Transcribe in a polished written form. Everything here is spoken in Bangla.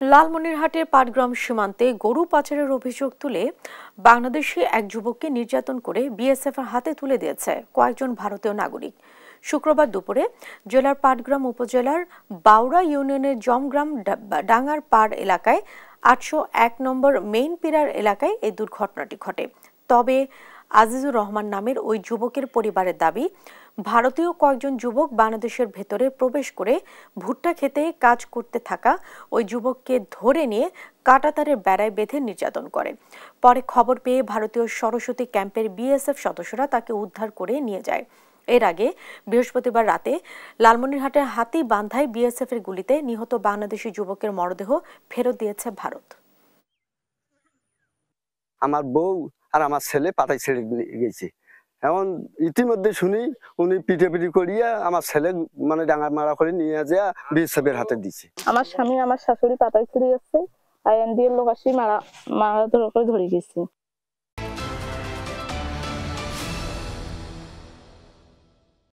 লালমনিরহাটের পাটগ্রাম সীমান্তে গরু পাচারের অভিযোগ তুলে বাংলাদেশি এক যুবককে নির্যাতন করে বিএসএফ এর হাতে তুলে দিয়েছে কয়েকজন ভারতীয় নাগরিক। শুক্রবার দুপুরে জেলার পাটগ্রাম উপজেলার বাউড়া ইউনিয়নের জমগ্রাম ডাঙ্গার পাড় এলাকায় ৮০১ নম্বর মেইন পিলার এলাকায় এই দুর্ঘটনাটি ঘটে। তবে আজিজুর রহমান নামের ওই যুবকের পরিবারের দাবি, ভারতীয় কয়েকজন যুবক বাংলাদেশের ভেতরে প্রবেশ করে ভুট্টা খেতে কাজ করতে থাকা ওই যুবককে ধরে নিয়ে কাঁটাতারের বেড়ায় বেঁধে নির্যাতন করে। পরে খবর পেয়ে ভারতীয় সরস্বতী ক্যাম্পের বিএসএফ সদস্যরা তাকে উদ্ধার করে নিয়ে যায়। এর আগে বৃহস্পতিবার রাতে লালমনিরহাটের হাতীবান্ধায় বিএসএফ এর গুলিতে নিহত বাংলাদেশি যুবকের মরদেহ ফেরত দিয়েছে ভারত। আমার বউ আর আমার ছেলে পাতায় ছেড়ে গেছে। এখন ইতিমধ্যে শুনি উনি পিটাপিটি করিয়া আমার ছেলে মানে ডাঙার মারা করে নিয়ে যা বিএসএফের হাতে দিছে। আমার স্বামী আমার শাশুড়ি পাতায় ছিঁড়ে গেছে, আইএনডি এর লোক আসি মারা ধরে গেছে।